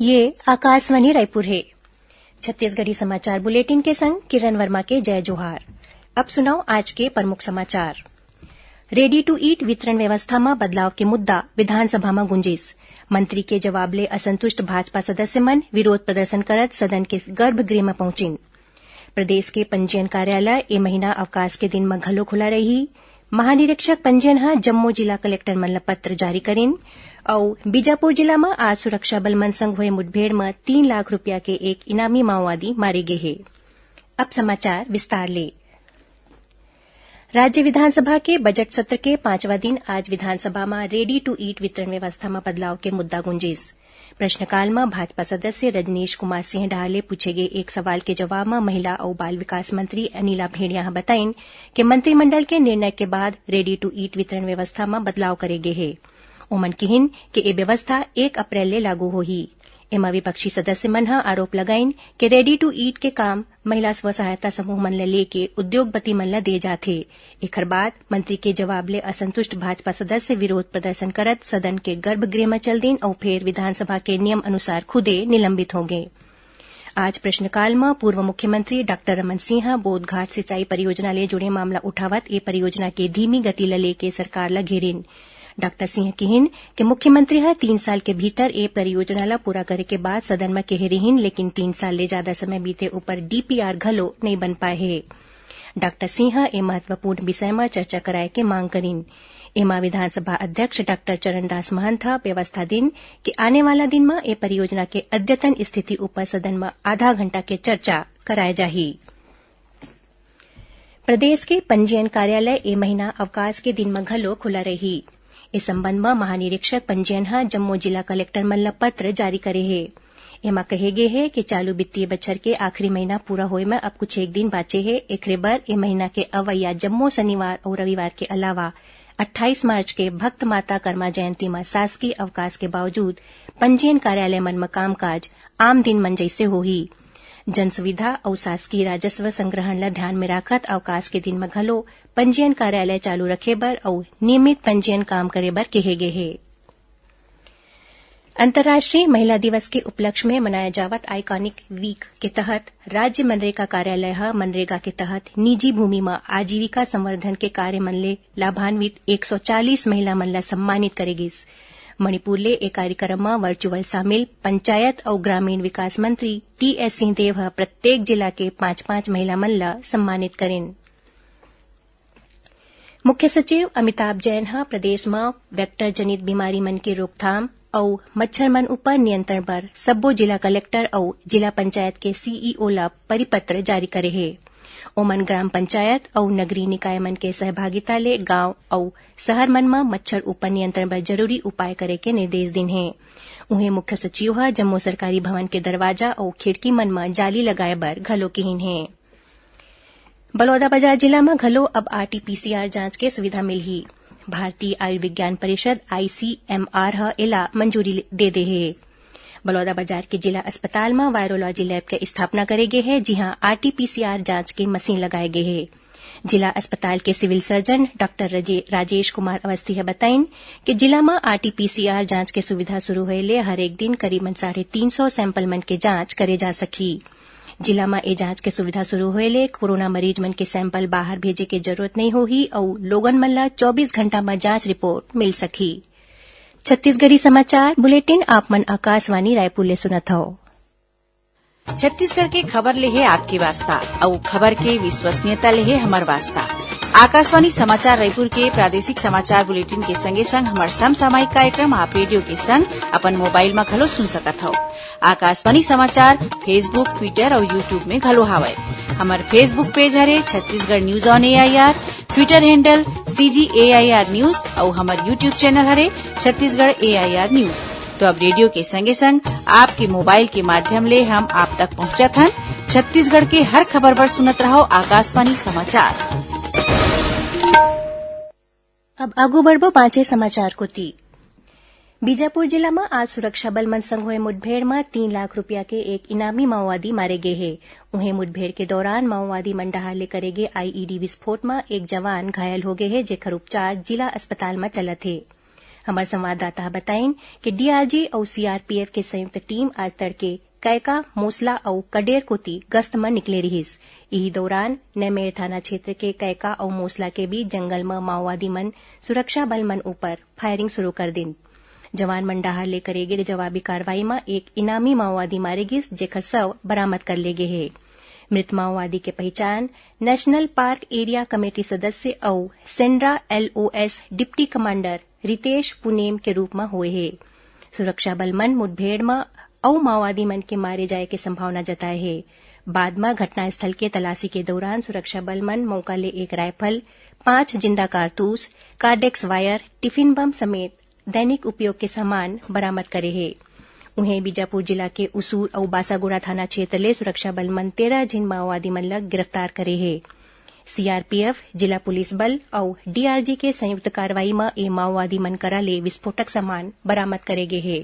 ये आकाशवाणी रायपुर है। छत्तीसगढ़ी समाचार बुलेटिन के संग किरण वर्मा के जय जोहार। अब सुनाओ आज के प्रमुख समाचार। रेडी टू ईट वितरण व्यवस्था में बदलाव के मुद्दा विधानसभा में गुंजिस। मंत्री के जवाब ले असंतुष्ट भाजपा सदस्य मन विरोध प्रदर्शन करत सदन के गर्भगृह में पहुंचिन। प्रदेश के पंजीयन कार्यालय ए महीना अवकाश के दिन में घलो खुला रही। महानिरीक्षक पंजीयन ह जम्मू जिला कलेक्टर मन ल पत्र जारी करिन और बीजापुर जिला में आज सुरक्षा बल मन संग हुए मुठभेड़ में 3 लाख रुपया के एक इनामी माओवादी मारे गए हैं। अब समाचार विस्तार ले। राज्य विधानसभा के बजट सत्र के 5वां दिन आज विधानसभा में रेडी टू ईट वितरण व्यवस्था में बदलाव के मुद्दा गुंजिस। प्रश्नकाल में भाजपा सदस्य रजनीश कुमार सिंह डाले पूछे गए एक सवाल के जवाब में महिला और बाल विकास मंत्री अनिला भेड़िया बताइन कि मंत्रिमंडल के निर्णय के बाद रेडी टू ईट वितरण व्यवस्था में बदलाव करे गए है। ओमन किहिन कि ये व्यवस्था 1 अप्रैल ले लागू होही। एमा विपक्षी सदस्य मन ह आरोप लगाइन कि रेडी टू ईट के काम महिला स्व सहायता समूह मन ल लेके उद्योगपति मन ल दे जाथे। एकर बाद मंत्री के जवाब ले असंतुष्ट भाजपा सदस्य विरोध प्रदर्शन करत सदन के गर्भगृह में चल दिन और फिर विधानसभा के नियम अनुसार खुदे निलंबित हो गए। आज प्रश्नकाल में पूर्व मुख्यमंत्री डॉ रमन सिंह बोधघाट सिंचाई परियोजना ले जुड़े मामला उठावत ये परियोजना के धीमी गति ल लेके सरकार ल घेरिन। डॉ सिंह किहिन कि मुख्यमंत्री ह 3 साल के भीतर ए परियोजना ला पूरा करे के बाद सदन में कहे रहिन, लेकिन 3 साल ले ज्यादा समय बीते ऊपर डीपीआर घलो नहीं बन पाए है। डॉ सिंह ए महत्वपूर्ण विषय में चर्चा कराए के मांग करिन। एमा विधानसभा अध्यक्ष डॉ चरणदास महंत व्यवस्था दिन कि आने वाला दिन में ए परियोजना के अद्यतन स्थिति ऊपर सदन में आधा घंटा के चर्चा कराए जाही। प्रदेश के पंजीयन कार्यालय ए महीना अवकाश के दिन में घलो खुला रही। इस संबंध में महानिरीक्षक पंजीयन ह जम्मू जिला कलेक्टर मन ल पत्र जारी करे है। एमा कहे गए है कि चालू वित्तीय बछर के आखिरी महीना पूरा होए में अब कुछ एक दिन बाचे है। एकरे बर ए महीना के अवैया जम्मू शनिवार और रविवार के अलावा 28 मार्च के भक्त माता कर्मा जयंती में शासकीय अवकाश के बावजूद पंजीयन कार्यालय मन में कामकाज आम दिन मन जैसे होही। जन सुविधा और शासकीय राजस्व संग्रहण ला ध्यान में राखत अवकाश के दिन में घलो पंजीयन कार्यालय चालू रखे बर और नियमित पंजीयन काम करे बर कहे गए है। अंतर्राष्ट्रीय महिला दिवस के उपलक्ष्य में मनाया जावत आइकॉनिक वीक के तहत राज्य मनरेगा कार्यालय ह मनरेगा के तहत निजी भूमि में आजीविका संवर्धन के कार्य मन ले लाभान्वित 140 महिला मन ला सम्मानित करेगिस। मणिपुर ले एक कार्यक्रम में वर्चुअल शामिल पंचायत और ग्रामीण विकास मंत्री टीएस सिंहदेव प्रत्येक जिला के 5-5 महिला मन ला सम्मानित करेन। मुख्य सचिव अमिताभ जैन ह प्रदेश में वेक्टर जनित बीमारी मन के रोकथाम और मच्छर मन ऊपर नियंत्रण पर सब्बो जिला कलेक्टर और जिला पंचायत के सीईओ ला परिपत्र जारी करे है। ओमन ग्राम पंचायत और नगरीय निकाय मन के सहभागिता ले गांव और शहर मन में मच्छर ऊपर नियंत्रण पर जरूरी उपाय करे के निर्देश दिन है। उन्हें मुख्य सचिव ह जम्मू सरकारी भवन के दरवाजा और खिड़की मन में जाली लगाए बर घलो किहिन है। बलौदाबाजार जिला में घलो अब आरटीपीसीआर जांच के सुविधा मिलही। भारतीय आयुर्विज्ञान परिषद आईसीएमआर ह एला मंजूरी दे दे है। बलौदाबाजार के जिला अस्पताल में वायरोलॉजी लैब के स्थापना करे गए है, जहां आरटीपीसीआर जांच की मशीन लगाए गए है। जिला अस्पताल के सिविल सर्जन डॉ राजेश कुमार अवस्थी बताइन कि जिला में आरटीपीसीआर जांच के सुविधा शुरू होए ले हर एक दिन करीबन 350 सैंपल मन के जांच करे जा सकी। जिला में ए जांच के सुविधा शुरू होए ले कोरोना मरीज मन के सैंपल बाहर भेजे के जरूरत नहीं होही और लोगन मन ला 24 घंटा में जांच रिपोर्ट मिल सकी। छत्तीसगढ़ी समाचार बुलेटिन आप मन आकाशवाणी रायपुर ले सुनत हो। छत्तीसगढ़ के खबर ले है आपके वास्ता और खबर के विश्वसनीयता ले है हमार वास्ता। आकाशवाणी समाचार रायपुर के प्रादेशिक समाचार बुलेटिन के संगे संग हमार समसामयिक कार्यक्रम आप रेडियो के संग अपन मोबाइल में घलो सुन सकत हो। आकाशवाणी समाचार फेसबुक, ट्विटर और यूट्यूब में घलो हावय। हमार फेसबुक पेज हरे Chhattisgarh news on AIR, Twitter handle CGAIR news और हमार यूट्यूब चैनल हरे छत्तीसगढ़ AIR न्यूज। तो अब रेडियो के संगे संग आपके मोबाइल के माध्यम ले हम आप तक पहुंचत हन। छत्तीसगढ़ के हर खबर पर सुनत रहो आकाशवाणी समाचार। अब आगू बढ़बो 5 समाचार को ती। बीजापुर जिला में आज सुरक्षा बल मन संग हुए मुठभेड़ में 3 लाख रुपया के एक इनामी माओवादी मारे गए है। उन्हें मुठभेड़ के दौरान माओवादी मंडाहा ले करे गए आईईडी विस्फोट में एक जवान घायल हो गए है, जेकर उपचार जिला अस्पताल में चलत है। हमारे संवाददाता बताइन कि डीआरजी और सीआरपीएफ के संयुक्त टीम आज तड़के कैका, मोसला और कडेर कोती गश्त में निकले रहीस। यही दौरान नेमेर थाना क्षेत्र के कैका और मोसला के बीच जंगल में माओवादी मन सुरक्षा बल मन ऊपर फायरिंग शुरू कर दिन। जवान मन डाहर ले करेगे जवाबी कार्रवाई में एक इनामी माओवादी मारे गिस, जेकर शव बरामद कर ले गे है। मृत माओवादी के पहचान नेशनल पार्क एरिया कमेटी सदस्य और सेंड्रा LOS deputy commander Ritesh Punem के रूप में हुए है। सुरक्षा बल मन मुठभेड़ में और माओवादी मन के मारे जाए की संभावना जताए है। बाद में घटनास्थल के तलाशी के दौरान सुरक्षा बल मन मौका ले एक राइफल, 5 जिंदा कारतूस, कार्डेक्स वायर, टिफिन बम समेत दैनिक उपयोग के सामान बरामद करे है। उन्हें बीजापुर जिला के उसूर और बासागुड़ा थाना क्षेत्र ले सुरक्षा बल मन 13 जिन माओवादी मन लग गिरफ्तार करे है। सीआरपीएफ, जिला पुलिस बल और डीआरजी के संयुक्त कार्रवाई में ए माओवादी मन करा ले विस्फोटक सामान बरामद करे गे है।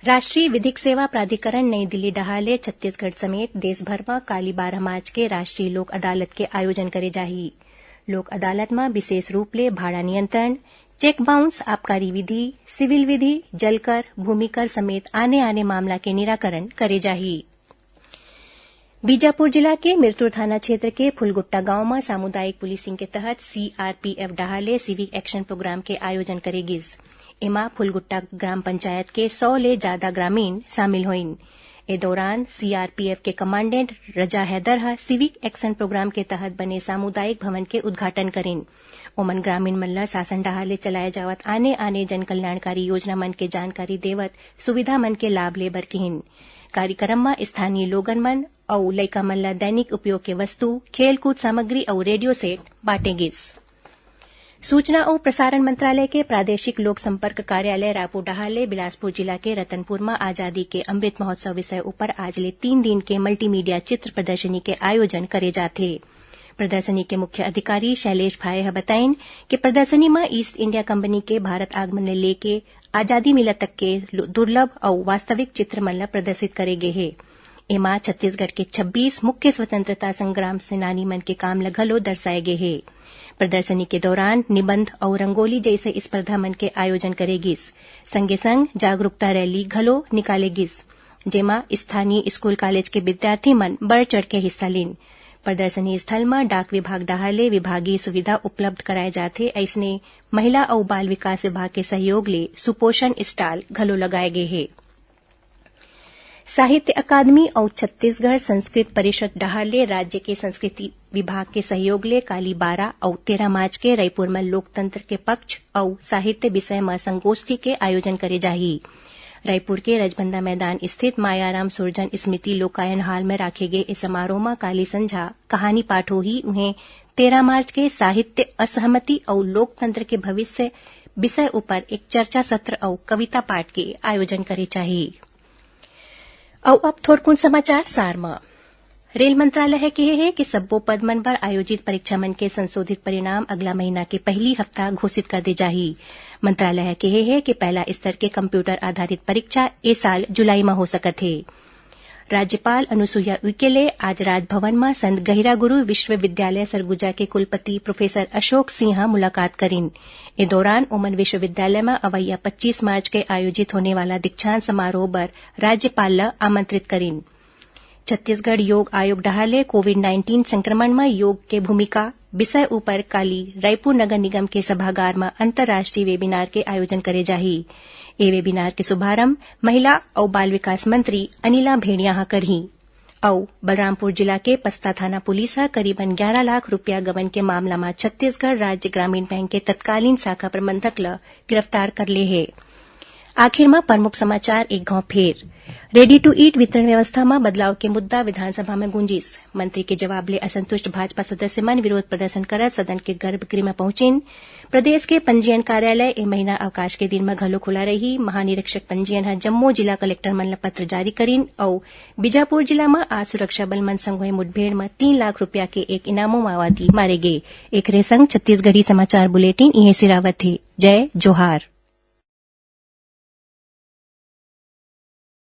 राष्ट्रीय विधिक सेवा प्राधिकरण नई दिल्ली डहाले छत्तीसगढ़ समेत देशभर में काली 12 मार्च के राष्ट्रीय लोक अदालत के आयोजन करे जाही। लोक अदालत में विशेष रूप ले भाड़ा नियंत्रण, चेक बाउंस, आबकारी विधि, सिविल विधि, जलकर, भूमिकर समेत आने मामला के निराकरण करे जाही। बीजापुर जिला के मिरतुर थाना क्षेत्र के फुलगुट्टा गांव में सामुदायिक पुलिसिंग के तहत सीआरपीएफ डहाले सिविक एक्शन प्रोग्राम के आयोजन करेगिस। एमा फुलगुट्टा ग्राम पंचायत के 100 ले ज्यादा ग्रामीण शामिल होइन। ए दौरान सीआरपीएफ के कमांडेंट रजा हैदर सिविक एक्शन प्रोग्राम के तहत बने सामुदायिक भवन के उद्घाटन करेन। ओमन ग्रामीण मन शासन डहाले चलाए जावत आने जन कल्याणकारी योजना मन के जानकारी देवत सुविधा मन के लाभ ले बर किहिन। कार्यक्रम में स्थानीय लोगन मन और लइका मन ला दैनिक उपयोग के वस्तु, खेलकूद सामग्री और रेडियो सेट बांटे गिस। सूचना और प्रसारण मंत्रालय के प्रादेशिक लोक संपर्क कार्यालय रायपुर डहाले बिलासपुर जिला के रतनपुर में आजादी के अमृत महोत्सव विषय ऊपर आज ले 3 दिन के मल्टीमीडिया चित्र प्रदर्शनी के आयोजन करे जाथे। प्रदर्शनी के मुख्य अधिकारी शैलेश भाय बताइन कि प्रदर्शनी में ईस्ट इंडिया कंपनी के भारत आगमन ने लेके आजादी मिले तक के दुर्लभ और वास्तविक चित्र मन प्रदर्शित करे गे है। एमा छत्तीसगढ़ के 26 मुख्य स्वतंत्रता संग्राम सेनानी मन के काम घलो दर्शाए गे है। प्रदर्शनी के दौरान निबंध और रंगोली जैसे स्पर्धा मन के आयोजन करेगिस। संगे संग जागरूकता रैली घलो निकालेगिस, जेमा स्थानीय स्कूल कॉलेज के विद्यार्थी मन बढ़ चढ़ के हिस्सा लेन। प्रदर्शनी स्थल में डाक विभाग डहाले विभागीय सुविधा उपलब्ध कराए जाथे। ऐसने महिला और बाल विकास विभाग के सहयोग ले सुपोषण स्टॉल घलो लगाए गए है। साहित्य अकादमी और छत्तीसगढ़ संस्कृत परिषद डहाले राज्य के संस्कृति विभाग के सहयोग ले काली 12 और 13 मार्च के रायपुर में लोकतंत्र के पक्ष और साहित्य विषय में संगोष्ठी के आयोजन करे जाही। रायपुर के रजबंदा मैदान स्थित मायाराम सुरजन स्मृति लोकायन हॉल में रखे गए इस समारोह में काली संझा कहानी पाठ होही। उन्हें 13 मार्च के साहित्य असहमति और लोकतंत्र के भविष्य विषय ऊपर एक चर्चा सत्र और कविता पाठ के आयोजन करे चाहिए। और अब थोड़कुन समाचार सार में। रेल मंत्रालय है कहे है कि सब्बो पद मन पर आयोजित परीक्षा मन के संशोधित परिणाम अगला महीना के पहली हफ्ता घोषित कर दे जाही। मंत्रालय है कहे है कि पहला स्तर के कंप्यूटर आधारित परीक्षा ए साल जुलाई में हो सकत है। राज्यपाल अनुसुईया उइके ले आज राजभवन में संत गहिरा गुरु विश्वविद्यालय सरगुजा के कुलपति प्रोफेसर अशोक सिंह मुलाकात करीन। ए दौरान ओमन विश्वविद्यालय में अवैया 25 मार्च के आयोजित होने वाला दीक्षांत समारोह पर राज्यपाल ला आमंत्रित करीन। छत्तीसगढ़ योग आयोग डहाले कोविड-19 संक्रमण में योग के भूमिका विषय ऊपर काली रायपुर नगर निगम के सभागार में अंतर्राष्ट्रीय वेबिनार के आयोजन करे जाही। ए वेबिनार के शुभारंभ महिला और बाल विकास मंत्री अनिला भेड़िया करही। और बलरामपुर जिला के पस्ता थाना पुलिस करीबन 11 लाख रुपया गबन के मामला में छत्तीसगढ़ राज्य ग्रामीण बैंक के तत्कालीन शाखा प्रबंधक ला गिरफ्तार कर ले है। आखिर में प्रमुख समाचार एक गांव फेर। रेडी टू ईट वितरण व्यवस्था में बदलाव के मुद्दा विधानसभा में गुंजिस। मंत्री के जवाब ले असंतुष्ट भाजपा सदस्य मन विरोध प्रदर्शन कर सदन के गर्भगृह में पहुंचिन। प्रदेश के पंजीयन कार्यालय ए महीना अवकाश के दिन में घलो खुला रही। महानिरीक्षक पंजीयन जम्मू जिला कलेक्टर मन पत्र जारी करीन। और बीजापुर जिला में आज सुरक्षा बल मन संग हुए मुठभेड़ में 3 लाख रुपया के एक इनामो माओवादी मारे गए। एक संग छत्तीसगढ़ी समाचार बुलेटिन इहे सिरावत थे। जय जोहार।